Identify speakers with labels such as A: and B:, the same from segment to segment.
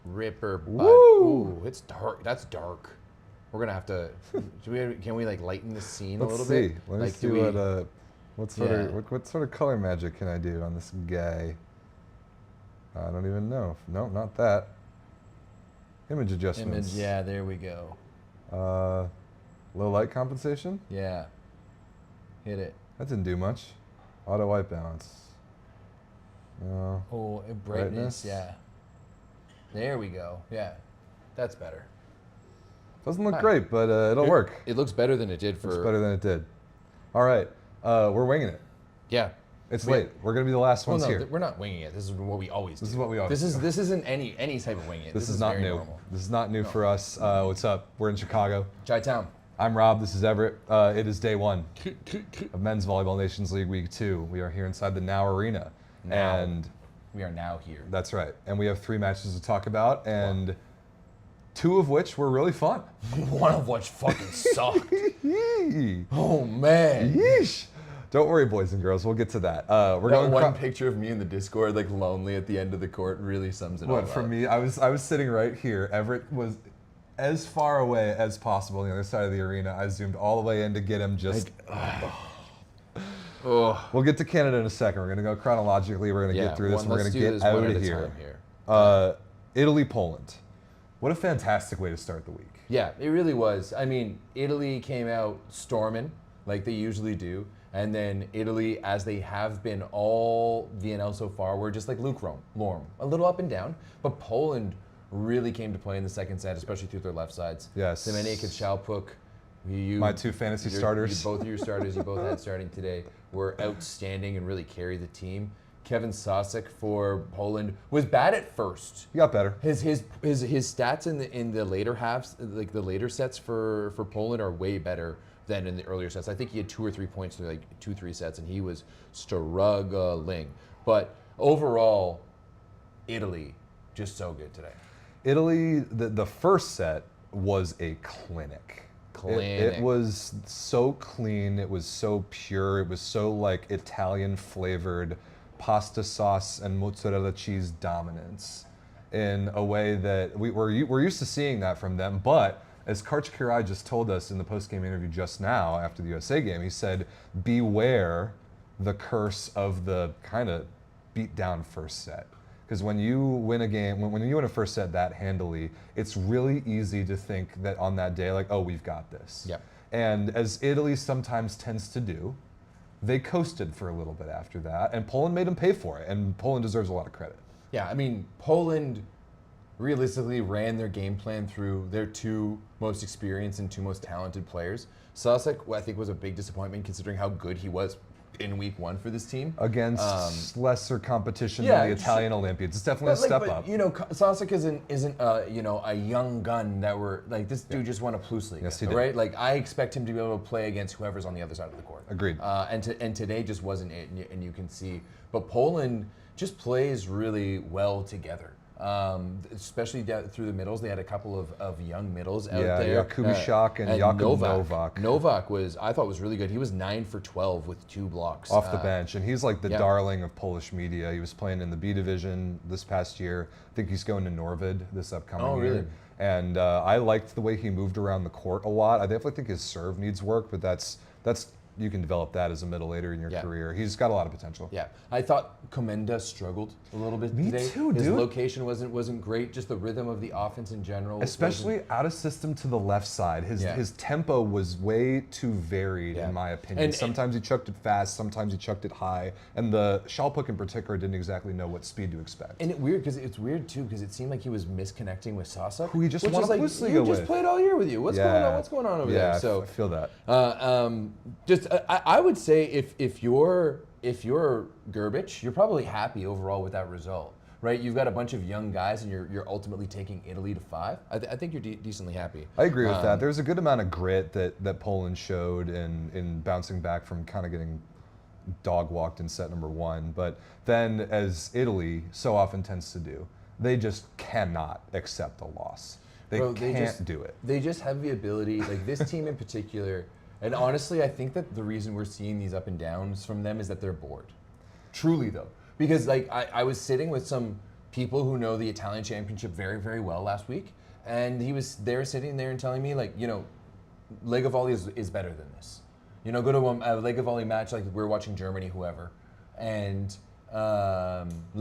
A: Ripper butt.
B: Woo!
A: Ooh, it's dark. That's dark. We're gonna have to. Can we like lighten the scene a little bit?
B: Let me
A: Like,
B: see what sort of color magic can I do on this guy? I don't even know. No, not that. Image adjustments.
A: Image. Yeah, there we go.
B: Low light compensation.
A: Yeah. Hit it.
B: That didn't do much. Auto white balance.
A: Oh, brightness. Yeah. There we go. Yeah, that's better.
B: Doesn't look great, but it'll work.
A: It looks better than it did for.
B: Looks better than it did. All right, we're winging it.
A: Yeah.
B: It's late. We're gonna be the last ones here.
A: We're not winging it. This is what we always do.
B: This is what we always do.
A: This isn't any type of winging it.
B: This is not
A: very
B: new.
A: Normal.
B: This is not new for us. What's up? We're in Chicago.
A: Chi-town.
B: I'm Rob. This is Everett. It is day one of Men's Volleyball Nations League Week 2. We are here inside the Now Arena. And
A: we are now here.
B: That's right. And we have 3 matches to talk about, and 2 of which were really fun.
A: One of which fucking sucked. Oh, man.
B: Yeesh. Don't worry, boys and girls. We'll get to that. We're
A: That one picture of me in the Discord, like lonely at the end of the court, really sums it all up.
B: For me, I was sitting right here. Everett was as far away as possible on the other side of the arena. I zoomed all the way in to get him just... We'll get to Canada in a second. We're going to go chronologically. We're going to get through this, and we're going to get out of here. Italy, Poland. What a fantastic way to start the week.
A: Yeah, it really was. I mean, Italy came out storming, like they usually do. And then Italy, as they have been all VNL so far, were just like lukewarm, a little up and down. But Poland really came to play in the second set, especially through their left sides.
B: Yes.
A: Semene Kachalpuk,
B: my 2 fantasy starters.
A: Both of your starters, you both had starting today, were outstanding and really carried the team. Kevin Sosek for Poland was bad at first.
B: He got better.
A: His stats in the later halves, like the later sets for Poland, are way better than in the earlier sets. I think he had 2 or 3 points through like 2-3 sets, and he was struggling. But overall, Italy just so good today.
B: Italy, the first set was a clinic. It was so clean. It was so pure. It was so like Italian flavored pasta sauce and mozzarella cheese dominance in a way that we're used to seeing that from them. But as Karch Kirai just told us in the post-game interview just now after the USA game, he said, beware the curse of the kind of beat down first set. Because when you win a game, when you win a first set that handily, it's really easy to think that on that day, like, oh, we've got this.
A: Yep.
B: And as Italy sometimes tends to do, they coasted for a little bit after that, and Poland made them pay for it, and Poland deserves a lot of credit.
A: Yeah, I mean, Poland realistically ran their game plan through their 2 most experienced and 2 most talented players. Sosek, I think, was a big disappointment considering how good he was in week 1 for this team.
B: Against lesser competition than the Italian Olympians. It's definitely a step up.
A: You know, Sosek isn't a young gun that we're like, this dude just won a Plus League.
B: Yes, he did.
A: Right? Like, I expect him to be able to play against whoever's on the other side of the court.
B: Agreed.
A: And today just wasn't it, and you can see. But Poland just plays really well together. Especially down through the middles. They had a couple of young middles out there.
B: Yeah, Kubishak and Jakub Novak.
A: Novak I thought was really good. He was 9 for 12 with 2 blocks.
B: Off the bench, and he's like the darling of Polish media. He was playing in the B division this past year. I think he's going to Norvid this upcoming year.
A: Really?
B: And I liked the way he moved around the court a lot. I definitely think his serve needs work, but that's you can develop that as a middle later in your career. He's got a lot of potential.
A: Yeah, I thought Komenda struggled a little bit today.
B: Me too, dude.
A: His location wasn't great. Just the rhythm of the offense in general.
B: Especially out of system to the left side. His tempo was way too varied, in my opinion. Sometimes he chucked it fast, sometimes he chucked it high. And the Shalpuk in particular didn't exactly know what speed to expect.
A: And it's weird too, because it seeed like he was misconnecting with Sosek.
B: Who he just won a Plus League with.
A: He just played all year with you. What's going on over there?
B: Yeah,
A: So
B: I feel that.
A: I would say if you're Gerbich, you're probably happy overall with that result, right? You've got a bunch of young guys, and you're ultimately taking Italy to 5. I think you're decently happy.
B: I agree with that. There's a good amount of grit that Poland showed in bouncing back from kind of getting dog walked in set number 1. But then, as Italy so often tends to do, they just cannot accept a loss. They can't do it.
A: They just have the ability, like this team in particular. And honestly, I think that the reason we're seeing these up and downs from them is that they're bored. Truly, though. Because like I was sitting with some people who know the Italian championship very, very well last week, and he was there sitting there and telling me, like, you know, Lega Volley is better than this. You know, go to a Lega Volley match, like we're watching Germany, whoever, and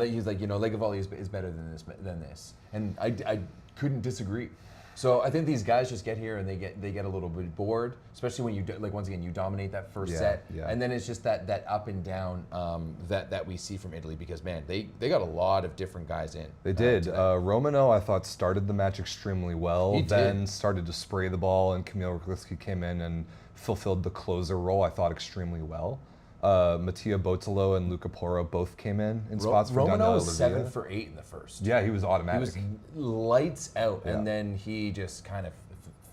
A: he's like, you know, Lega Volley is better than this, and I couldn't disagree. So I think these guys just get here and they get a little bit bored, especially when you once again you dominate that first set, and then it's just that up and down that we see from Italy, because man, they got a lot of different guys in.
B: They did. Romano, I thought, started the match extremely well. Then started to spray the ball, and Kamil Ryklicki came in and fulfilled the closer role, I thought, extremely well. Mattia Bottolo and Luca Porro both came in spots for Daniele
A: Romano was
B: Lavia.
A: 7 for 8 in the first.
B: Yeah, he was automatic.
A: He was lights out, and then he just kind of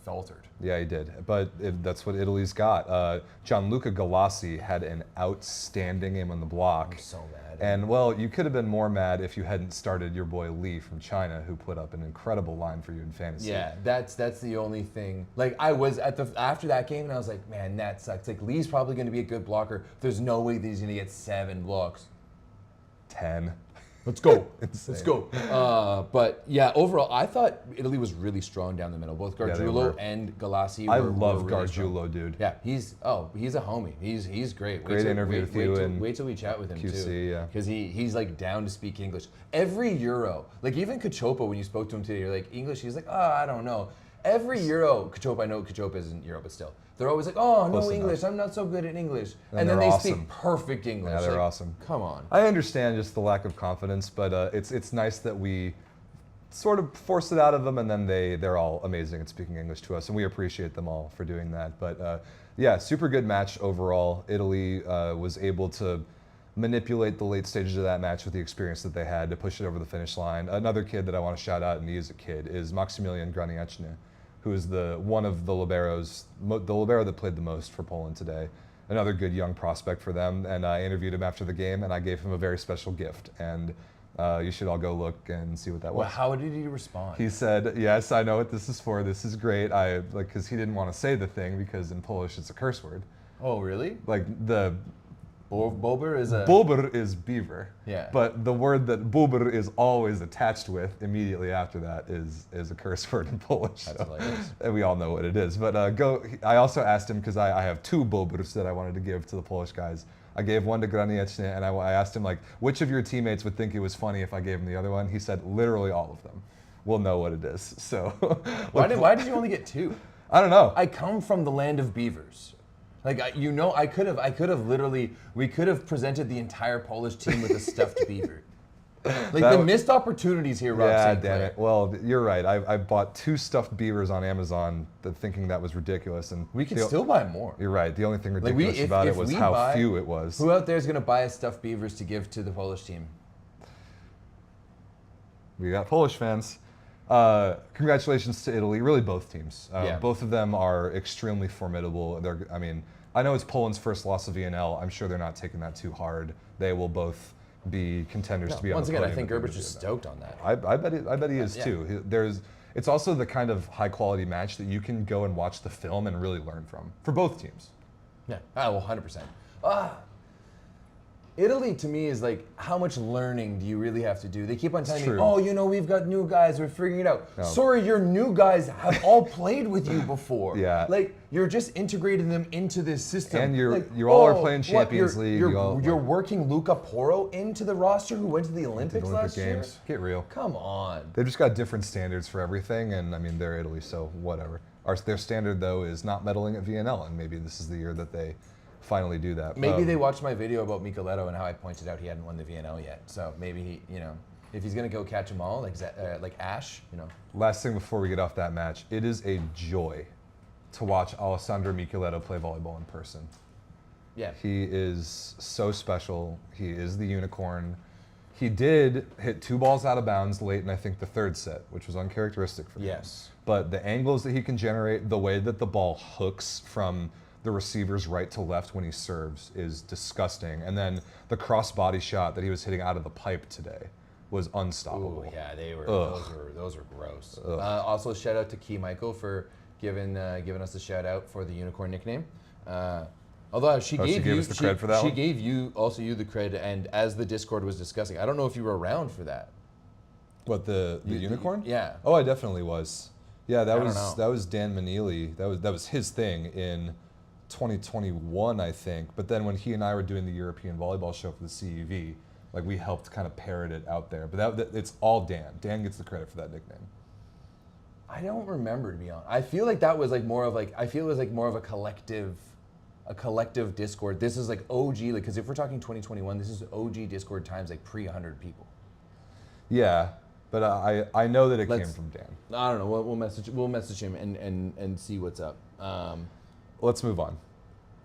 A: faltered.
B: Yeah, he did. But that's what Italy's got. Gianluca Galassi had an outstanding game on the block.
A: I'm so mad.
B: And, well, you could have been more mad if you hadn't started your boy Lee from China, who put up an incredible line for you in fantasy.
A: Yeah, that's the only thing. Like, I was after that game, and I was like, man, that sucks. Like, Lee's probably going to be a good blocker. There's no way that he's going to get 7 blocks.
B: 10.
A: Let's go. Let's go. But yeah, overall, I thought Italy was really strong down the middle. Both Gargiulo and Galassi were
B: love
A: really
B: Gargiulo,
A: strong.
B: dude.
A: Yeah, he's a homie. He's great.
B: Great interview with you.
A: Wait till we chat with him
B: QC,
A: too.
B: yeah.
A: Because he's like down to speak English. Every Euro, like even Cachopa, when you spoke to him today, you're like, English? He's like, oh, I don't know. Every Euro, Cachopa, I know Cachopa isn't Euro, but still. They're always like, oh, no
B: Close
A: English,
B: enough.
A: I'm not so good at English.
B: And
A: then
B: they're
A: they
B: awesome.
A: speak perfect English.
B: Yeah, they're
A: like,
B: awesome.
A: Come on.
B: I understand just the lack of confidence, but it's nice that we sort of force it out of them, and then they're all amazing at speaking English to us, and we appreciate them all for doing that. But yeah, super good match overall. Italy was able to manipulate the late stages of that match with the experience that they had to push it over the finish line. Another kid that I want to shout out, and he is a kid, is Maximilian Granieczny, who is one of the liberos, the libero that played the most for Poland today. Another good young prospect for them, and I interviewed him after the game, and I gave him a very special gift, and you should all go look and see what that was.
A: Well, how did he respond?
B: He said, "Yes, I know what this is for. This is great." Because he didn't want to say the thing because in Polish it's a curse word.
A: Oh, really?
B: Like the
A: Bober is a...
B: Bober is beaver.
A: Yeah.
B: But the word that Bober is always attached with immediately after that is a curse word in Polish.
A: That's hilarious.
B: And we all know what it is. But I also asked him, because I have 2 Bobers that I wanted to give to the Polish guys. I gave one to Granieczny, and I asked him, like, which of your teammates would think it was funny if I gave him the other one? He said, literally all of them will know what it is. So
A: Why did you only get 2?
B: I don't know.
A: I come from the land of beavers. Like, I could have literally, we could have presented the entire Polish team with a stuffed beaver. Like, the missed opportunities here, Rob
B: Yeah,
A: St.
B: damn
A: Clair.
B: it. Well, you're right. I bought 2 stuffed beavers on Amazon thinking that was ridiculous. And
A: We can still buy more.
B: You're right. The only thing ridiculous about it was how few it was.
A: Who out there is going to buy us stuffed beavers to give to the Polish team?
B: We got Polish fans. Congratulations to Italy. Really, both teams. Both of them are extremely formidable. I know it's Poland's first loss of VNL. I'm sure they're not taking that too hard. They will both be contenders to be on
A: Once
B: the
A: again, I
B: podium
A: think Gerbert's just stoked on that.
B: I bet he is too. It's also the kind of high quality match that you can go and watch the film and really learn from for both teams.
A: Yeah, well, 100%. Italy, to me, is like, how much learning do you really have to do? They keep on telling me, oh, we've got new guys, we're figuring it out. No. Sorry, your new guys have all played with you before.
B: Yeah.
A: Like, you're just integrating them into this system.
B: And
A: you
B: all are playing Champions League.
A: You're working Luca Porro into the roster, who went to the Olympics last year?
B: Get real.
A: Come on.
B: They've just got different standards for everything, and they're Italy, so whatever. Their standard, though, is not medaling at VNL, and maybe this is the year that they finally do that.
A: Maybe they watched my video about Micheletto and how I pointed out he hadn't won the VNL yet. So maybe he, if he's gonna go catch them all, like Ash,
B: Last thing before we get off that match, it is a joy to watch Alessandro Micheletto play volleyball in person.
A: Yeah.
B: He is so special. He is the unicorn. He did hit 2 balls out of bounds late in, I think, the 3rd set, which was uncharacteristic for him.
A: Yes.
B: But the angles that he can generate, the way that the ball hooks from the receiver's right to left when he serves is disgusting. And then the cross-body shot that he was hitting out of the pipe today was unstoppable.
A: Ooh, yeah, those were gross. Also, shout out to Key Michael for giving us a shout out for the unicorn nickname. Although she gave
B: us the cred for that one?
A: She gave you the cred, and as the Discord was discussing, I don't know if you were around for that.
B: What, the unicorn?
A: Yeah.
B: Oh, I definitely was. Yeah,
A: I don't know.
B: that was Dan Manili. That was his thing in 2021, I think. But then when he and I were doing the European volleyball show for the CEV, like we helped kind of parrot it out there. But it's all Dan. Dan gets the credit for that nickname.
A: I don't remember, to be honest. I feel like that was like more of like, I feel it was like more of a collective Discord. This is like OG, like, because if we're talking 2021, this is OG Discord times like pre 100 people.
B: Yeah, but I know that it came from Dan.
A: I don't know. We'll message him and see what's up.
B: Let's move on.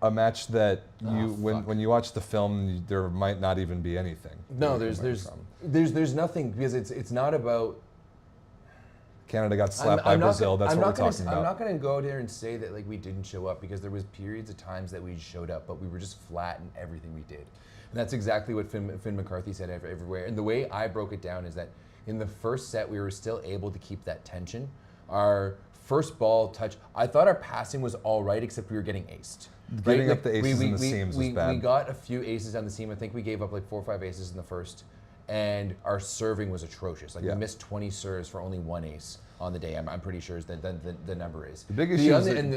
B: A match that when you watch the film, there might not even be anything.
A: No, there's nothing, because it's not about.
B: Canada got slapped by Brazil. That's what we're talking about.
A: I'm not going to go there and say that like we didn't show up, because there was periods of times that we showed up, but we were just flat in everything we did. And that's exactly what Finn McCarthy said everywhere. And the way I broke it down is that in the first set, we were still able to keep that tension. Our first ball touch, I thought our passing was all right, except we were getting aced.
B: Getting up the aces and the seams was bad.
A: We got a few aces on the seam. I think we gave up like 4 or 5 aces in the first. And our serving was atrocious. Like we missed 20 serves for only 1 ace on the day. I'm pretty sure is the number is.
B: The big issue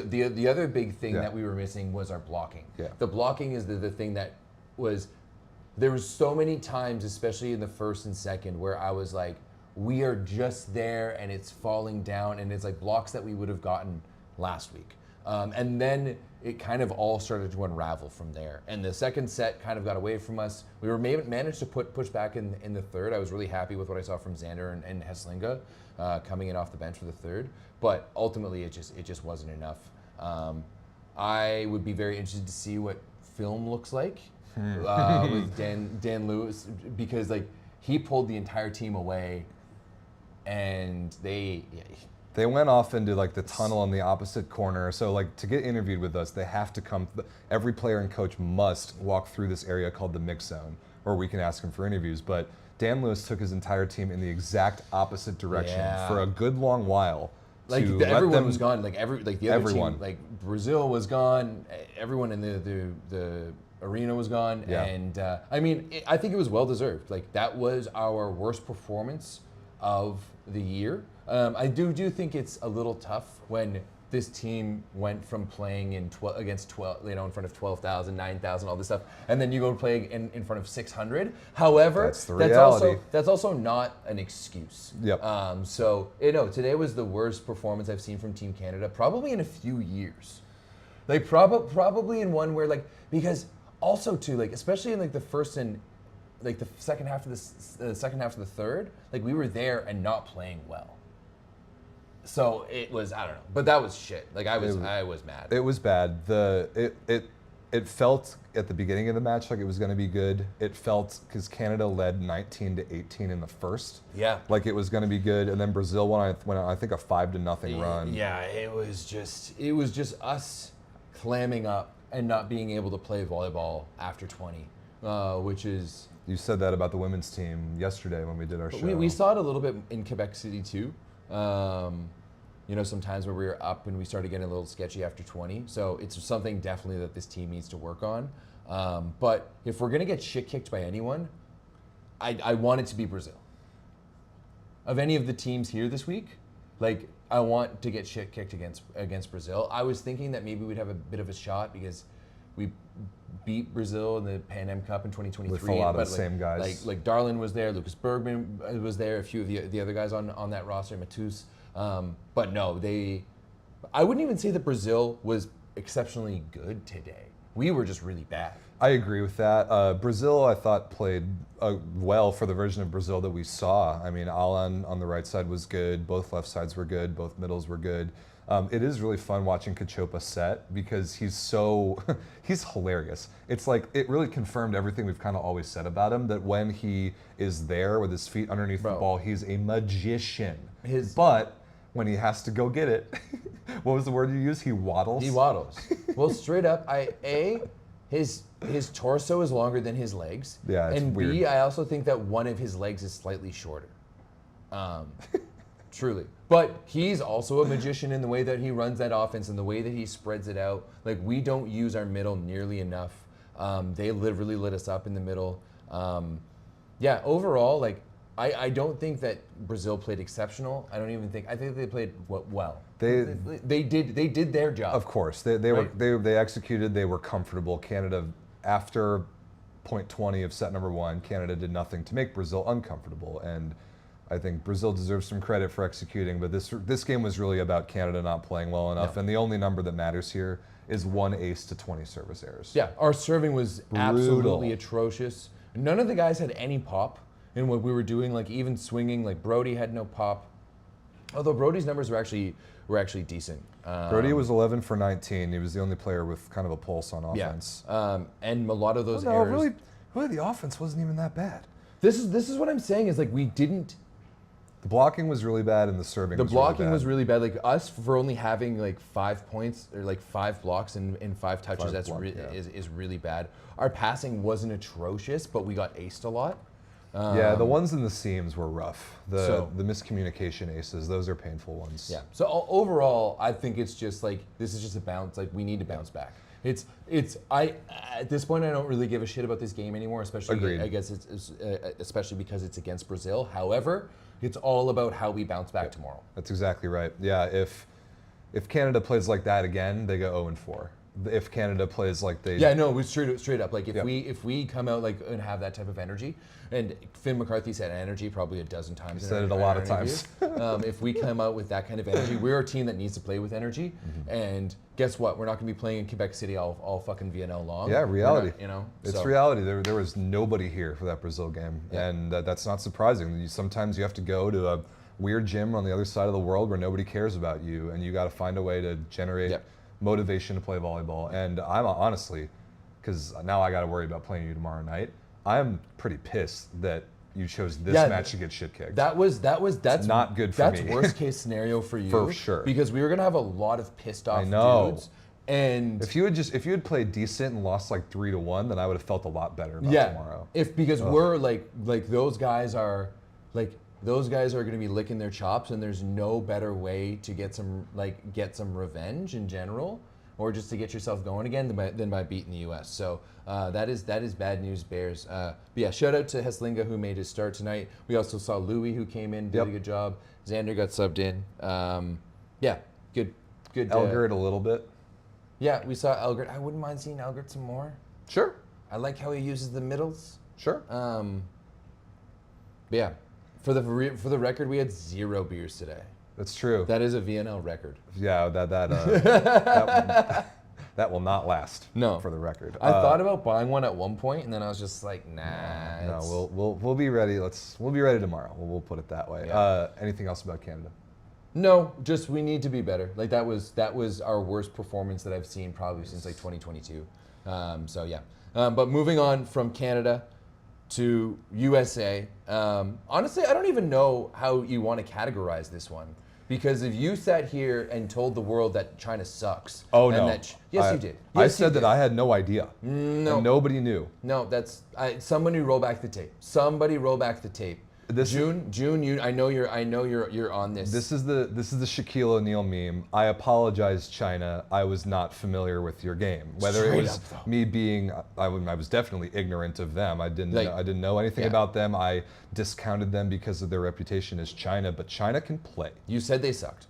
A: the other big thing that we were missing was our blocking. Yeah. The blocking is the thing that was. There was so many times, especially in the first and second, where I was like, we are just there and it's falling down, and it's like blocks that we would have gotten last week. And then it kind of all started to unravel from there. And the second set kind of got away from us. We were managed to push back in the third. I was really happy with what I saw from Xander and Heslinga coming in off the bench for the third. But ultimately, it just wasn't enough. I would be very interested to see what film looks like with Dan Lewis, because like he pulled the entire team away, and they
B: went off into like the tunnel on the opposite corner. So like to get interviewed with us, they have to come. Every player and coach must walk through this area called the mix zone, or we can ask him for interviews. But Dan Lewis took his entire team in the exact opposed direction for a good long while.
A: Like everyone was gone. Like the other team, like Brazil was gone. Everyone in the arena was gone. Yeah. And I mean, I think it was well deserved. Like that was our worst performance of the year. I do think it's a little tough when this team went from playing against 12, in front of 12,000, 9,000, all this stuff, and then you go play in front of 600. However,
B: that's the reality.
A: That's also not an excuse.
B: Yep.
A: So today was the worst performance I've seen from Team Canada probably in a few years. Like probably in one where because also too especially in the first and the second half of the third, we were there and not playing well. So it was, I don't know, but that was shit. I was mad.
B: It was bad. It felt at the beginning of the match like it was going to be good. It felt because Canada led 19-18 in the first.
A: Yeah.
B: Like it was going to be good, and then Brazil went on I think a 5-0 run.
A: Yeah, it was just us clamming up and not being able to play volleyball after 20, which is.
B: You said that about the women's team yesterday when we did our show.
A: We saw it a little bit in Quebec City too. Sometimes where we were up and we started getting a little sketchy after 20. So it's something definitely that this team needs to work on. But if we're going to get shit kicked by anyone, I want it to be Brazil. Of any of the teams here this week, I want to get shit kicked against Brazil. I was thinking that maybe we'd have a bit of a shot because we beat Brazil in the Pan Am Cup in 2023.
B: With a lot of the same guys.
A: Like Darlin was there, Lucas Bergman was there, a few of the other guys on that roster, Matus. But no, I wouldn't even say that Brazil was exceptionally good today. We were just really bad.
B: I agree with that. Brazil, I thought, played well for the version of Brazil that we saw. I mean, Alan on the right side was good. Both left sides were good. Both middles were good. It is really fun watching Cachopa set because he's hilarious. It's it really confirmed everything we've kind of always said about him, that when he is there with his feet underneath the ball, he's a magician. But when he has to go get it, what was the word you used? He waddles?
A: He waddles. Well, straight up, his torso is longer than his legs.
B: Yeah, it's weird.
A: B, I also think that one of his legs is slightly shorter. Truly. But he's also a magician in the way that he runs that offense and the way that he spreads it out. We don't use our middle nearly enough. They really lit us up in the middle. Overall, I don't think that Brazil played exceptional. I think they played well. They did their job.
B: Of course, they executed. They were comfortable. Canada, after point 20 of set number 1, Canada did nothing to make Brazil uncomfortable, and I think Brazil deserves some credit for executing. But this game was really about Canada not playing well enough, and the only number that matters here is 1 ace to 20 service errors.
A: Yeah, our serving was absolutely atrocious. None of the guys had any pop in what we were doing. Like even swinging, like Brody had no pop. Although Brody's numbers were actually decent.
B: Brody was 11 for 19. He was the only player with kind of a pulse on offense.
A: Yeah. And a lot of those errors.
B: Really, the offense wasn't even that bad.
A: This is what I'm saying is like we didn't.
B: The blocking was really bad, and the serving.
A: The blocking was really bad. Like us for only having like 5 points or like 5 blocks and 5 touches. Is really bad. Our passing wasn't atrocious, but we got aced a lot.
B: Yeah, the ones in the seams were rough. The miscommunication aces, those are painful ones.
A: Yeah. So overall, I think it's just like this is just a bounce. Like we need to bounce back. At this point I don't really give a shit about this game anymore. Especially
B: Agreed.
A: I guess especially because it's against Brazil. However, it's all about how we bounce back tomorrow.
B: That's exactly right. Yeah, if Canada plays like that again, they go 0-4. If Canada plays like they
A: we straight up. Like if we come out like and have that type of energy, and Finn McCarthy said energy probably a dozen times.
B: He said it a lot of times.
A: If we come out with that kind of energy, we're a team that needs to play with energy. And guess what? We're not going to be playing in Quebec City all fucking VNL long.
B: Yeah, reality.
A: It's
B: reality. There was nobody here for that Brazil game, and that's not surprising. Sometimes you have to go to a weird gym on the other side of the world where nobody cares about you, and you got to find a way to generate motivation to play volleyball. And I'm honestly, because now I got to worry about playing you tomorrow night, I'm pretty pissed that you chose this match to get shit kicked.
A: That's
B: not good for me.
A: That's worst case scenario for you.
B: For sure.
A: Because we were gonna have a lot of pissed off dudes. And
B: if you had played decent and lost like 3-1, then I would have felt a lot better about tomorrow.
A: Because we're like those guys are going to be licking their chops, and there's no better way to get some revenge in general, or just to get yourself going again than by beating the U.S. So that is bad news, Bears. But yeah, shout out to Heslinga who made his start tonight. We also saw Louis who came in, did a good job. Xander got subbed in. Good.
B: Elgert a little bit.
A: Yeah, we saw Elgert. I wouldn't mind seeing Elgert some more.
B: Sure.
A: I like how he uses the middles.
B: Sure.
A: Yeah. For the record, we had 0 beers today.
B: That's true.
A: That is a VNL record.
B: Yeah, that will not last.
A: No.
B: For the record.
A: I thought about buying one at one point, and then I was just like, nah.
B: No, we'll be ready. We'll be ready tomorrow. We'll put it that way.
A: Yeah.
B: Anything else about Canada?
A: No, just we need to be better. Like that was our worst performance that I've seen probably since like 2022. So yeah. But moving on from Canada to USA. Honestly, I don't even know how you want to categorize this one. Because if you sat here and told the world that China sucks.
B: Oh, no.
A: Yes, you did. Yes,
B: I said that I had no idea.
A: No.
B: And nobody knew.
A: No, somebody roll back the tape. Somebody roll back the tape. June, I know you're on this.
B: This is the Shaquille O'Neal meme. I apologize, China. I was not familiar with your game. Whether
A: Straight
B: it was
A: up, though.
B: me being, I was definitely ignorant of them. I didn't know anything about them. I discounted them because of their reputation as China. But China can play.
A: You said they sucked.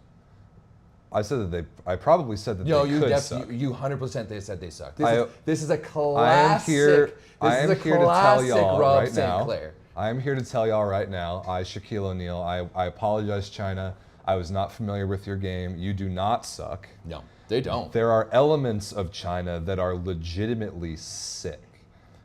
B: I said that I probably said that they could suck.
A: You 100% they said they sucked. This is a classic.
B: I am here to tell y'all
A: Rob
B: right
A: St.
B: now.
A: Clair.
B: I am here to tell y'all right now, Shaquille O'Neal, I apologize, China. I was not familiar with your game. You do not suck.
A: No, they don't.
B: There are elements of China that are legitimately sick.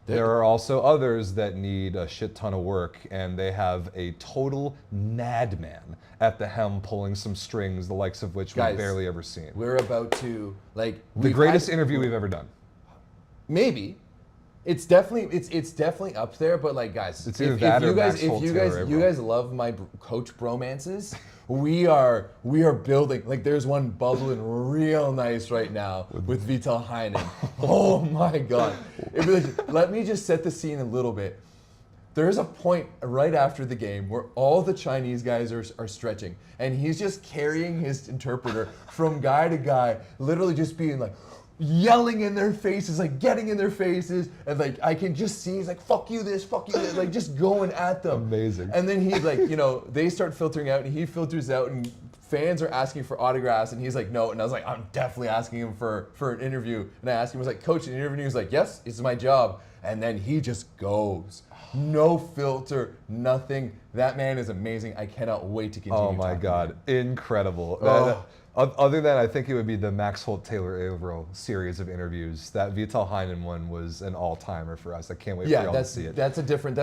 B: There are also others that need a shit ton of work, and they have a total madman at the helm pulling some strings, the likes of which we've barely ever seen.
A: We're about to,
B: the greatest interview we've ever done.
A: Maybe. It's definitely up there, but guys,
B: it's either that or
A: you guys love my coach bromances, we are building. There's one bubbling real nice right now with Vital Heinen. Oh my God! Let me just set the scene a little bit. There's a point right after the game where all the Chinese guys are stretching, and he's just carrying his interpreter from guy to guy, literally just being like, yelling in their faces, like getting in their faces, and like I can just see he's like, fuck you this, like just going at them.
B: Amazing.
A: And then he like, they start filtering out, and he filters out, and fans are asking for autographs, and he's like, no. And I was like, I'm definitely asking him for an interview. And I asked him, I was like, coach, an interview? And he was like, yes, it's my job. And then he just goes. No filter, nothing. That man is amazing. I cannot wait to continue.
B: Oh my God, incredible. Other than I think it would be the Max Holt Taylor Averill series of interviews. That Vital Heinen one was an all-timer for us. I can't wait for y'all to see it.
A: That's a different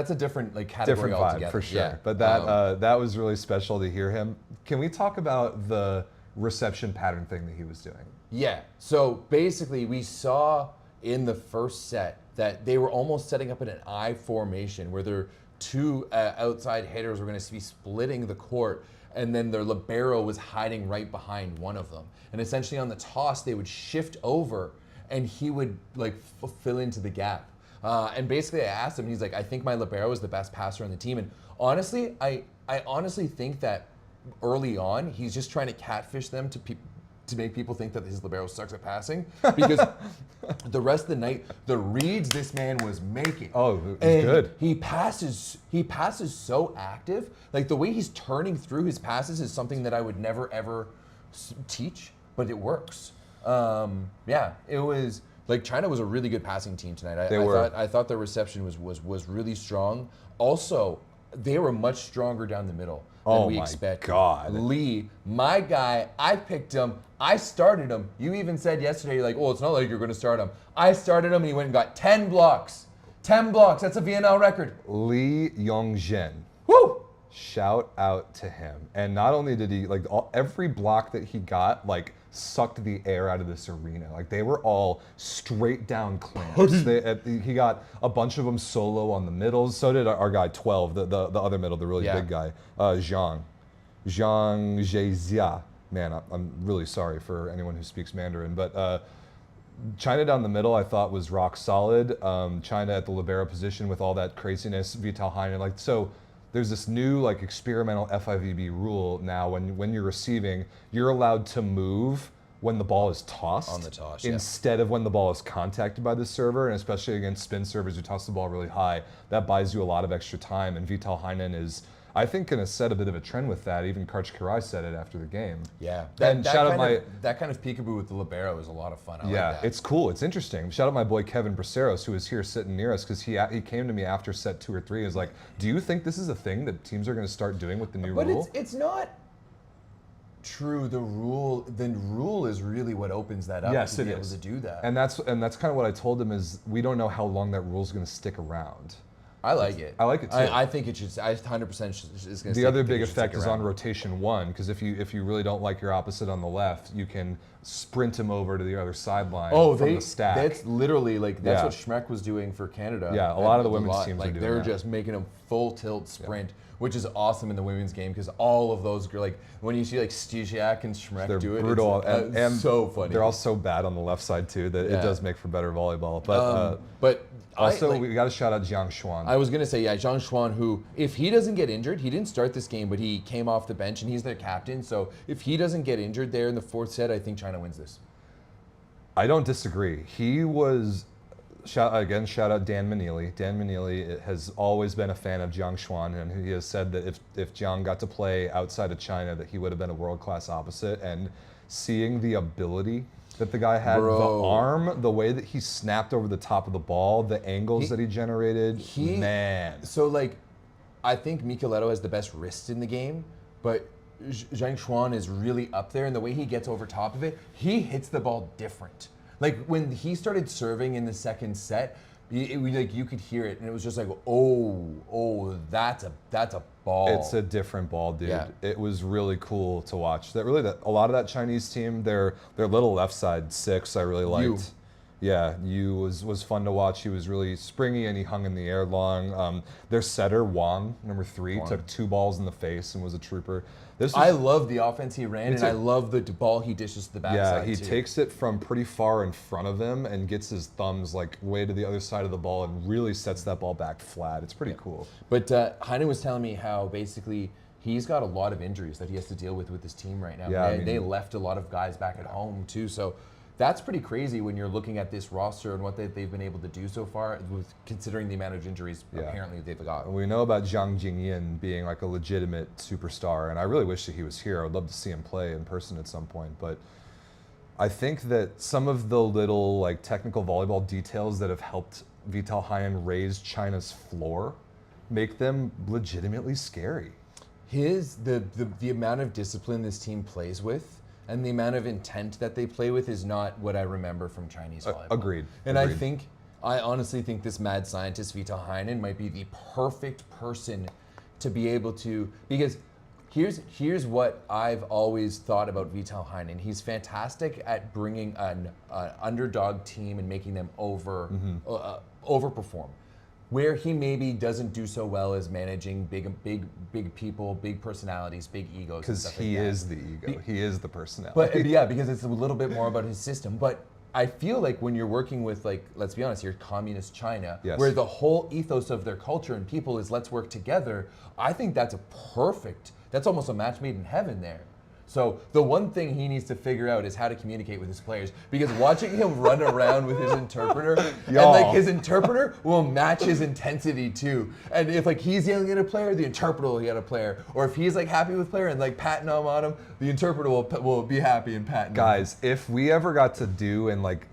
A: like category
B: different vibe
A: altogether.
B: for sure.
A: Yeah.
B: But that was really special to hear him. Can we talk about the reception pattern thing that he was doing?
A: Yeah. So basically, we saw in the first set that they were almost setting up in an I formation where their two outside hitters were going to be splitting the court, and then their libero was hiding right behind one of them. And essentially on the toss, they would shift over, and he would like fill into the gap. And basically, I asked him, he's like, I think my libero is the best passer on the team. And honestly, I honestly think that early on, he's just trying to catfish them to make people think that his libero sucks at passing, because the rest of the night, the reads this man was making.
B: Oh, it's good.
A: He passes so active. Like the way he's turning through his passes is something that I would never ever teach, but it works. Yeah, it was like China was a really good passing team tonight. I thought their reception was really strong. Also, they were much stronger down the middle than we expected.
B: God.
A: Lee, my guy, I picked him. I started him. You even said yesterday, like, oh, it's not like you're going to start him. I started him, and he went and got 10 blocks. 10 blocks. That's a VNL record.
B: Lee Yongjin.
A: Woo!
B: Shout out to him. And not only did he, like, every block that he got, like, sucked the air out of this arena. Like, they were all straight down clamps. He got a bunch of them solo on the middles. So did our guy 12, the other middle, the really big guy, Zhang Zhezia. Man, I'm really sorry for anyone who speaks Mandarin, but China down the middle I thought was rock solid. China at the libero position with all that craziness, Vital Heinen, like, so there's this new like experimental FIVB rule now. When you're receiving, you're allowed to move when the ball is tossed
A: on the toss,
B: instead of when the ball is contacted by the server, and especially against spin servers who toss the ball really high, that buys you a lot of extra time. And Vital Heinen is, I think, going to set a bit of a trend with that. Even Karch Karai said it after the game.
A: Yeah,
B: that
A: kind of peekaboo with the libero is a lot of fun. I like that.
B: It's cool. It's interesting. Shout out my boy Kevin Braceros, who was here sitting near us, because he came to me after set 2 or 3. He was like, "Do you think this is a thing that teams are going to start doing with the new rule?"
A: But it's not true. The rule is really what opens that up.
B: Yes,
A: to
B: it
A: be
B: is.
A: able to do that.
B: And that's kind of what I told him is we don't know how long that rule's going to stick around.
A: I like it.
B: I like it too.
A: I think it should. I 100% is going to.
B: The other big effect is on rotation 1, because if you really don't like your opposite on the left, you can sprint him over to the other sideline from the stack.
A: That's literally like what Schmeck was doing for Canada.
B: Yeah, a lot of the women's teams are doing
A: they're
B: that.
A: just making him full tilt sprint, which is awesome in the women's game, because all of those like when you see like Stesiak and Schmeck
B: they're
A: do it,
B: brutal,
A: and so funny.
B: They're all so bad on the left side too that it does make for better volleyball.
A: But
B: also, we got to shout out Jiang Xuan.
A: I was going to say, Zhang Xuan, who, if he doesn't get injured, he didn't start this game, but he came off the bench, and he's their captain. So if he doesn't get injured there in the 4th set, I think China wins this.
B: I don't disagree. He was, shout out Dan Manili. Dan Manili has always been a fan of Jiang Xuan, and he has said that if Jiang got to play outside of China, that he would have been a world-class opposite. And seeing the ability that the guy had, the arm, the way that he snapped over the top of the ball, the angles that he generated, man.
A: So, like, I think Micheletto has the best wrist in the game, but Zhang Xuan is really up there, and the way he gets over top of it, he hits the ball different. Like, when he started serving in the 2nd set, you could hear it, and it was just like, oh, that's a ball.
B: It's a different ball, dude.
A: Yeah.
B: It was really cool to watch. A lot of that Chinese team, their little left side 6, I really liked. Yu was fun to watch. He was really springy, and he hung in the air long. Their setter, Wang, number 3, took 2 balls in the face and was a trooper.
A: I love the offense he ran, and I love the ball he dishes to the backside.
B: Yeah, he takes it from pretty far in front of him and gets his thumbs like way to the other side of the ball and really sets that ball back flat. It's pretty cool.
A: But Heinen was telling me how basically he's got a lot of injuries that he has to deal with his team right now.
B: Yeah,
A: they left a lot of guys back at home too, so that's pretty crazy when you're looking at this roster and what they've been able to do so far, with considering the amount of injuries apparently they've got.
B: We know about Zhang Jingyin being like a legitimate superstar, and I really wish that he was here. I would love to see him play in person at some point, but I think that some of the little like technical volleyball details that have helped Vital Haiyan raise China's floor make them legitimately scary.
A: The amount of discipline this team plays with and the amount of intent that they play with is not what I remember from Chinese volleyball.
B: Agreed.
A: And I honestly think this mad scientist Vital Haiyan might be the perfect person to be able to, because here's what I've always thought about Vital Haiyan. He's fantastic at bringing an underdog team and making them overperform. Where he maybe doesn't do so well is managing big people, big personalities, big egos.
B: Because he is the ego. He is the personality.
A: But yeah, because it's a little bit more about his system. But I feel like when you're working with, like, let's be honest, you're communist China, where the whole ethos of their culture and people is let's work together. I think that's that's almost a match made in heaven there. So the one thing he needs to figure out is how to communicate with his players, because watching him run around with his interpreter, and like his interpreter will match his intensity too. And if like he's yelling at a player, the interpreter will yell at a player. Or if he's like happy with a player and like patting him on him, the interpreter will be happy and patting him.
B: Guys, if we ever got to do and like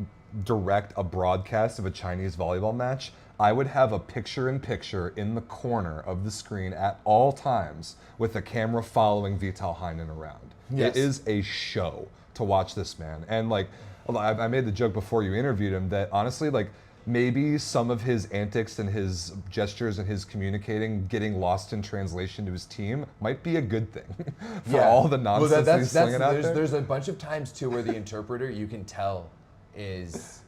B: direct a broadcast of a Chinese volleyball match, I would have a picture-in-picture in the corner of the screen at all times with the camera following Vital Haiyan around. Yes. It is a show to watch this man. And like, I made the joke before you interviewed him that honestly, like maybe some of his antics and his gestures and his communicating getting lost in translation to his team might be a good thing for all the nonsense he's slinging out there.
A: There's a bunch of times too where the interpreter, you can tell, is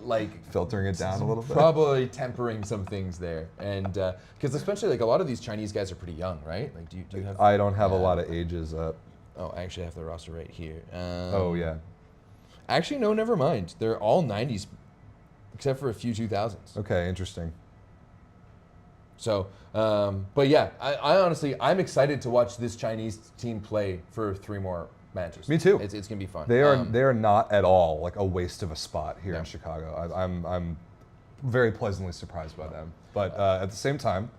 A: like
B: filtering it down a little bit,
A: probably tempering some things there, and because especially like a lot of these Chinese guys are pretty young, right? Like, do you have?
B: I don't have a lot of ages up.
A: Oh, I actually have the roster right here.
B: Oh yeah.
A: Actually, no, never mind. They're all 90s, except for a few 2000s.
B: Okay, interesting.
A: So, but yeah, I honestly, I'm excited to watch this Chinese team play for 3 more matches.
B: Me too.
A: It's gonna be fun.
B: They are not at all like a waste of a spot here in Chicago. I'm very pleasantly surprised by them. But at the same time,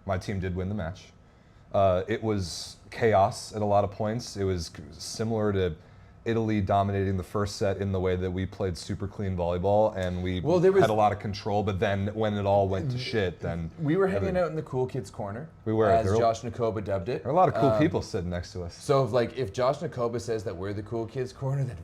B: my team did win the match. It was chaos at a lot of points. It was similar to Italy dominating the first set in the way that we played super clean volleyball, and we had a lot of control. But then when it all went to shit, then
A: we were hanging out in the cool kids corner.
B: We were,
A: as Josh Nakoba dubbed it.
B: There are a lot of cool people sitting next to us.
A: So if Josh Nakoba says that we're the cool kids corner, then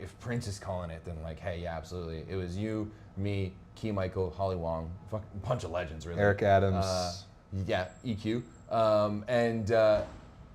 A: if Prince is calling it, then like, hey, yeah, absolutely. It was you, me, Key Michael, Holly Wong, a bunch of legends, really.
B: Eric Adams.
A: EQ.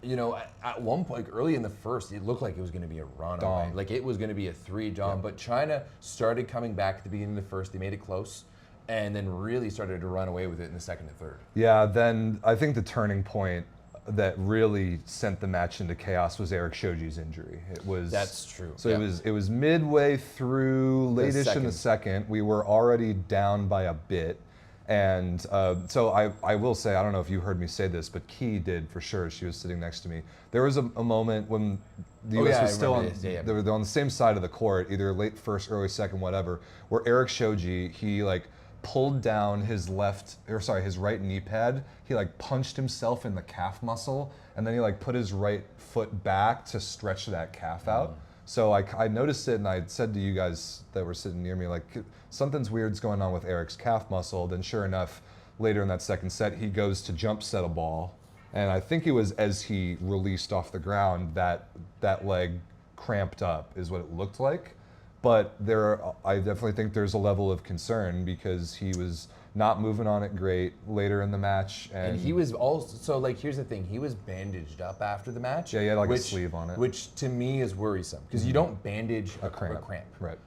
A: You know, at one point, early in the first, it looked like it was going to be a runaway. Like it was going to be a 3-Dom, but China started coming back at the beginning of the first. They made it close, and then really started to run away with it in the second and third.
B: Yeah, then I think the turning point that really sent the match into chaos was Eric Shoji's injury.
A: That's true.
B: So it was midway through, late-ish in the second. We were already down by a bit. And so I will say, I don't know if you heard me say this, but Key did for sure. She was sitting next to me. There was a moment when the US was still on, they were on the same side of the court, either late first, early second, whatever, where Eric Shoji, he like pulled down his right knee pad. He like punched himself in the calf muscle, and then he like put his right foot back to stretch that calf out. So I noticed it, and I said to you guys that were sitting near me, like, something's weird's going on with Eric's calf muscle. Then sure enough, later in that second set, he goes to jump set a ball. And I think it was as he released off the ground that leg cramped up is what it looked like. But I definitely think there's a level of concern because he was not moving on it great later in the match.
A: And he was also, so like, here's the thing, he was bandaged up after the match.
B: Yeah, he had like a sleeve on it.
A: Which to me is worrisome, because you don't bandage a cramp.
B: Right.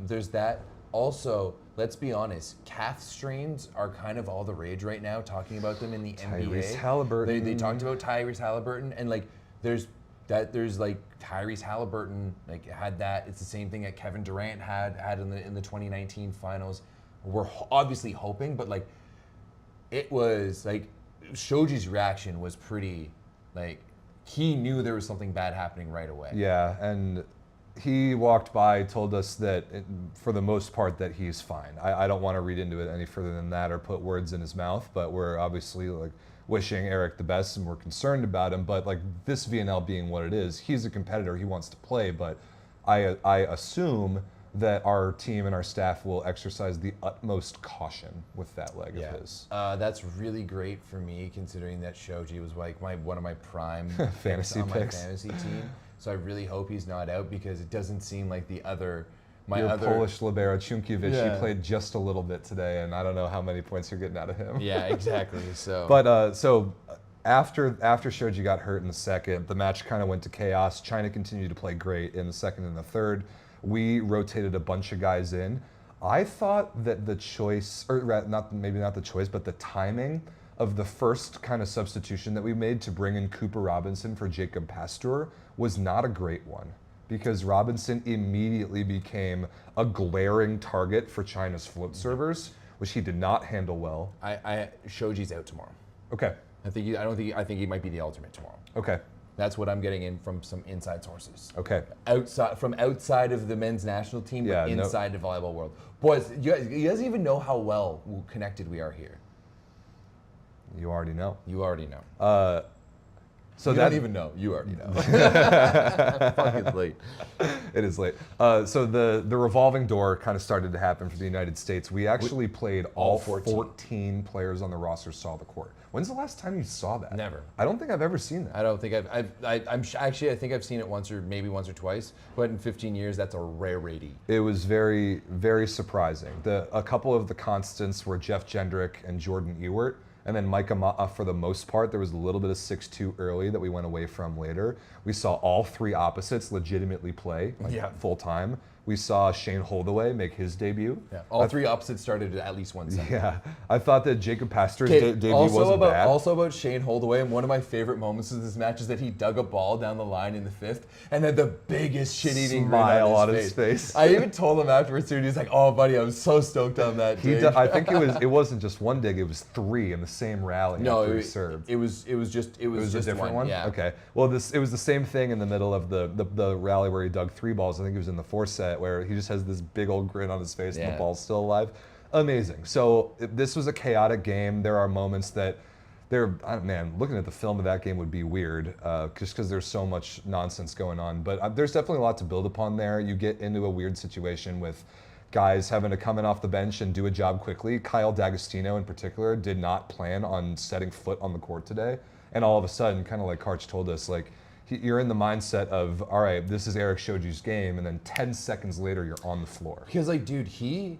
A: There's that. Also, let's be honest, calf strains are kind of all the rage right now, talking about them in the NBA.
B: Tyrese Halliburton.
A: They talked about Tyrese Halliburton, and like, there's like Tyrese Halliburton like had that. It's the same thing that Kevin Durant had in the 2019 finals. We're obviously hoping, but like, it was like Shoji's reaction was pretty, like, he knew there was something bad happening right away.
B: Yeah, and he walked by, told us that for the most part that he's fine. I don't want to read into it any further than that or put words in his mouth, but we're obviously like wishing Eric the best and we're concerned about him. But like this VNL being what it is, he's a competitor, he wants to play, but I assume that our team and our staff will exercise the utmost caution with that leg of his.
A: That's really great for me, considering that Shoji was like one of my prime
B: fantasy
A: picks on
B: picks.
A: my fantasy team. So I really hope he's not out because it doesn't seem like the other.
B: Your Polish libero Chunkiewicz, he played just a little bit today, and I don't know how many points you're getting out of him.
A: Yeah, exactly. So,
B: but so after Shoji got hurt in the second, the match kind of went to chaos. China continued to play great in the second and the third. We rotated a bunch of guys in. I thought that the choice, or maybe not the choice, but the timing of the first kind of substitution that we made to bring in Cooper Robinson for Jacob Pasteur was not a great one, because Robinson immediately became a glaring target for China's float servers, which he did not handle well.
A: Shoji's out tomorrow.
B: Okay.
A: I think he might be the alternate tomorrow.
B: Okay.
A: That's what I'm getting in from some inside sources.
B: Okay.
A: Outside of the men's national team, but inside the volleyball world. Boys, you guys even know how well connected we are here.
B: You already know.
A: You already know.
B: So
A: you
B: that
A: don't even know. You already know. Fucking late.
B: It is late. So the revolving door kind of started to happen for the United States. We actually played all 14 players on the roster saw the court. When's the last time you saw that?
A: Never.
B: I don't think I've ever seen that.
A: I don't think I think I've seen it once or once or twice, but in 15 years, that's a rarity.
B: It was very, very surprising. A couple of the constants were Jeff Jendrick and Jordan Ewert. And then Micah Ma'a, for the most part, there was a little bit of 6-2 early that we went away from later. We saw all three opposites legitimately play full time. We saw Shane Holdaway make his debut.
A: Yeah. All three opposites started at least 1 second.
B: Yeah, I thought that Jacob Pasteur's debut wasn't bad.
A: Also about Shane Holdaway, and one of my favorite moments of this match is that he dug a ball down the line in the fifth, and then the biggest shit-eating
B: smile on his face.
A: I even told him afterwards, dude, he's like, "Oh, buddy, I was so stoked on that dig."
B: I think it wasn't just one dig; it was three in the same rally.
A: No,
B: after he served.
A: It was just
B: a different one.
A: Yeah.
B: Okay. Well, it was the same thing in the middle of the rally where he dug three balls. I think it was in the fourth set where he just has this big old grin on his face and the ball's still alive. Amazing. So this was a chaotic game. There are moments that looking at the film of that game would be weird just because there's so much nonsense going on. But there's definitely a lot to build upon there. You get into a weird situation with guys having to come in off the bench and do a job quickly. Kyle D'Agostino in particular did not plan on setting foot on the court today. And all of a sudden, kind of like Karch told us, like, you're in the mindset of, all right, this is Eric Shoji's game, and then 10 seconds later, you're on the floor.
A: Because, like, dude, he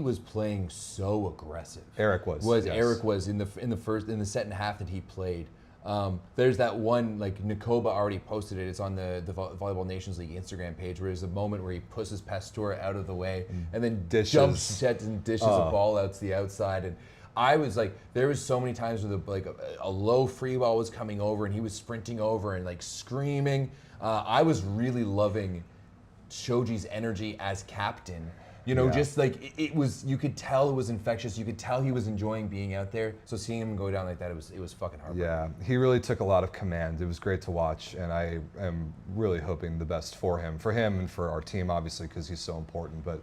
A: was playing so aggressive.
B: Eric was. Yes.
A: Eric was in the set and a half that he played. There's that one, like, Nikoba already posted it. It's on the Volleyball Nations League Instagram page, where there's a moment where he pushes Pasteur out of the way and then jumps sets and dishes a ball out to the outside. And I was like, there was so many times where a low free ball was coming over and he was sprinting over and like screaming. I was really loving Shoji's energy as captain. You know, just like it was, you could tell it was infectious. You could tell he was enjoying being out there. So seeing him go down like that, it was fucking heartbreaking.
B: Yeah, he really took a lot of command. It was great to watch, and I am really hoping the best for him and for our team, obviously, because he's so important. But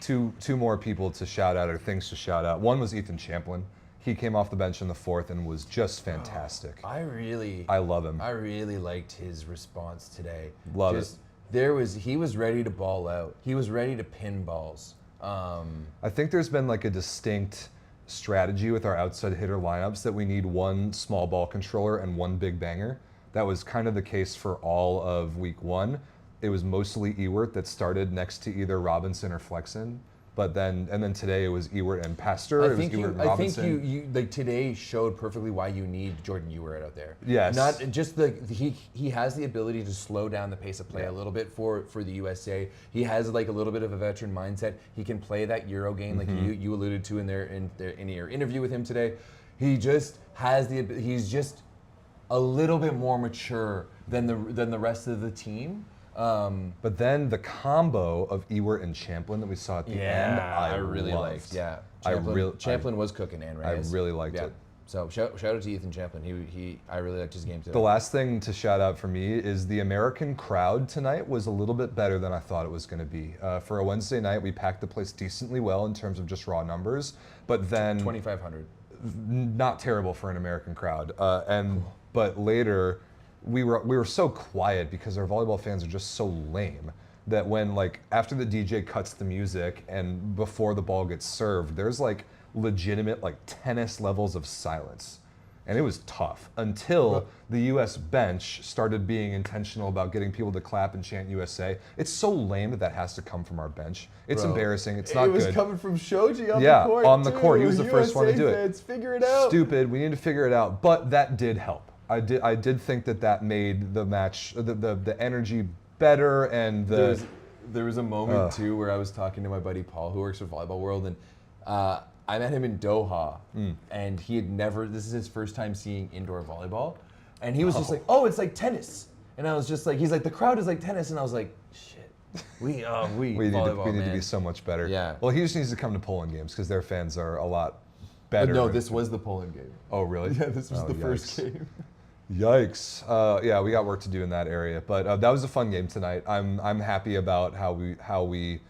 B: two more people to shout out, or things to shout out. One was Ethan Champlin. He came off the bench in the fourth and was just fantastic.
A: I
B: love him.
A: I really liked his response today.
B: Love it.
A: He was ready to ball out. He was ready to pin balls.
B: I think there's been like a distinct strategy with our outside hitter lineups that we need one small ball controller and one big banger. That was kind of the case for all of week one. It was mostly Ewert that started next to either Robinson or Flexen. But then today it was Ewert and Pasteur.
A: I think
B: Robinson.
A: you like today showed perfectly why you need Jordan Ewert out there.
B: Yes.
A: Not just he has the ability to slow down the pace of play a little bit for the USA. He has like a little bit of a veteran mindset. He can play that Euro game like you alluded to in your interview with him today. He just has he's just a little bit more mature than the rest of the team.
B: But then the combo of Ewert and Champlin that we saw at the end, I really liked.
A: Yeah, Champlin was cooking, and
B: I really liked it.
A: So shout out to Ethan Champlin. I really liked his game today.
B: The last thing to shout out for me is the American crowd tonight was a little bit better than I thought it was going to be. For a Wednesday night, we packed the place decently well in terms of just raw numbers, but then
A: 2,500.
B: Not terrible for an American crowd. But later, we were so quiet because our volleyball fans are just so lame that when after the DJ cuts the music and before the ball gets served, there's legitimate tennis levels of silence. And it was tough until the US bench started being intentional about getting people to clap and chant USA. It's so lame that has to come from our bench. It's embarrassing. It's not good.
A: It was coming from Shoji on the court.
B: Yeah, on the court. He was the first one to do
A: it. Figure it out.
B: Stupid. We need to figure it out. But that did help. I did think that made the match, the energy better, and
C: there was a moment too where I was talking to my buddy Paul, who works for Volleyball World, and I met him in Doha, and he had never. This is his first time seeing indoor volleyball, and he was just like, "Oh, it's like tennis," and I was just like, "He's like the crowd is like tennis," and I was like, "Shit, we
B: need
C: volleyball,
B: to be so much better."
A: Yeah.
B: Well, he just needs to come to Poland games because their fans are a lot better.
C: But no, this was the Poland game.
B: Oh, really?
C: Yeah, this was the first game.
B: Yikes! Yeah, we got work to do in that area, but that was a fun game tonight. I'm happy about how we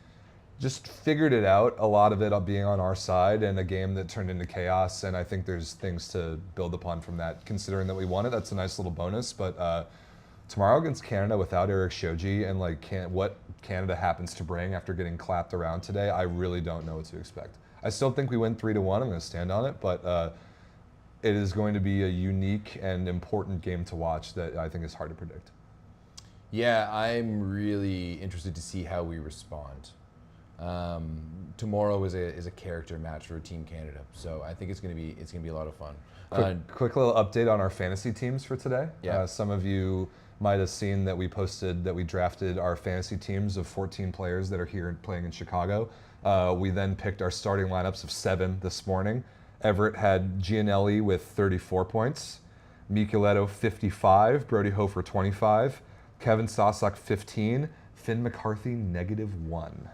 B: just figured it out. A lot of it being on our side, and a game that turned into chaos. And I think there's things to build upon from that. Considering that we won it, that's a nice little bonus. But tomorrow against Canada without Eric Shoji and what Canada happens to bring after getting clapped around today, I really don't know what to expect. I still think we win 3-1. I'm going to stand on it, but. It is going to be a unique and important game to watch that I think is hard to predict.
A: Yeah, I'm really interested to see how we respond. Tomorrow is a character match for Team Canada, so I think it's gonna be a lot of fun.
B: Quick little update on our fantasy teams for today.
A: Yeah.
B: Some of you might have seen that we posted that we drafted our fantasy teams of 14 players that are here playing in Chicago. We then picked our starting lineups of 7 this morning. Everett had Gianelli with 34 points, Micheletto 55, Brody Hofer 25, Kevin Sosak 15, Finn McCarthy -1.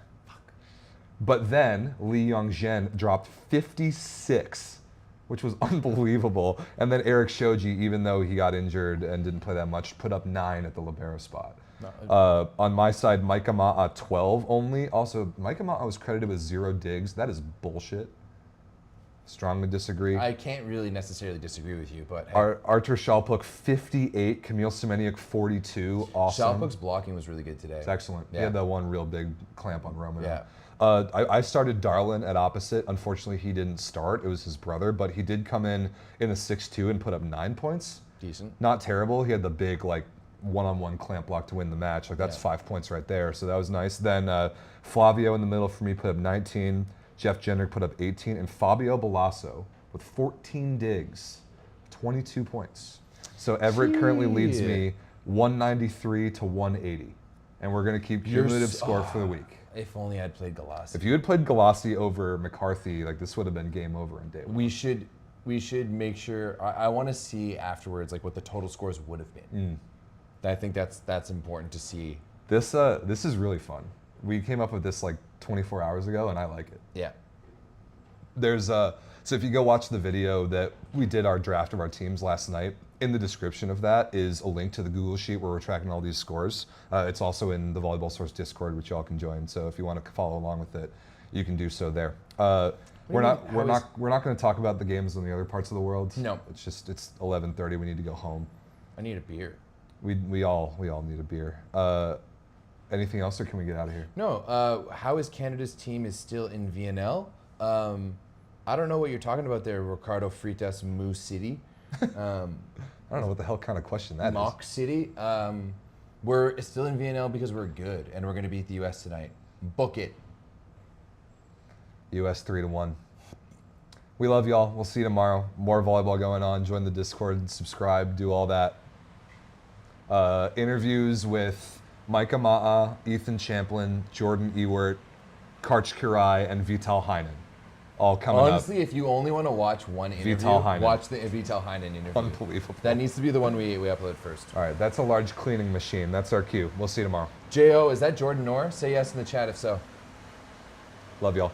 B: But then Lee Young-Jen dropped 56, which was unbelievable. And then Eric Shoji, even though he got injured and didn't play that much, put up 9 at the libero spot. On my side, Micah Ma'a 12 only. Also, Micah Ma'a was credited with 0 digs. That is bullshit. Strongly disagree.
A: I can't really necessarily disagree with you, but hey.
B: Artur Shalpuk 58, Kamil Semeniuk 42. Awesome.
A: Shalpuk's blocking was really good today.
B: It's excellent.
A: Yeah.
B: He had that one real big clamp on Roman.
A: Yeah.
B: I started Darlin at opposite. Unfortunately, he didn't start. It was his brother, but he did come in a 6-2 and put up 9 points.
A: Decent.
B: Not terrible. He had the big one-on-one clamp block to win the match. That's 5 points right there. So that was nice. Then Flavio in the middle for me put up 19. Jeff Jendrick put up 18, and Fabio Balasso with 14 digs, 22 points. So Everett currently leads me 193 to 180, and we're going to keep cumulative score for the week.
A: If only I'd played Galassi.
B: If you had played Galassi over McCarthy, this would have been game over in day 1.
A: We should make sure. I want to see afterwards what the total scores would have been. I think that's important to see.
B: This is really fun. We came up with this 24 hours ago, and I like it.
A: Yeah.
B: There's so if you go watch the video that we did our draft of our teams last night, in the description of that is a link to the Google Sheet where we're tracking all these scores. It's also in the Volleyball Source Discord, which y'all can join. So if you want to follow along with it, you can do so there. We're not going to talk about the games in the other parts of the world.
A: No.
B: It's 11:30. We need to go home.
A: I need a beer.
B: We all need a beer. Anything else, or can we get out of here?
A: No. How is Canada's team is still in VNL? I don't know what you're talking about there, Ricardo Freitas Moose City.
B: I don't know what the hell kind of question that is.
A: Mock City. We're still in VNL because we're good, and we're going to beat the US tonight. Book it.
B: US 3-1. We love y'all. We'll see you tomorrow. More volleyball going on. Join the Discord, subscribe, do all that. Interviews with Micah Ma'a, Ethan Champlin, Jordan Ewert, Karch Kurai, and Vital Heinen. All coming
A: Honestly, if you only want to watch one interview, watch the Vital Heinen interview.
B: Unbelievable.
A: That needs to be the one we upload first.
B: All right, that's a large cleaning machine. That's our cue. We'll see you tomorrow.
A: J.O., is that Jordan Orr? Say yes in the chat if so.
B: Love y'all.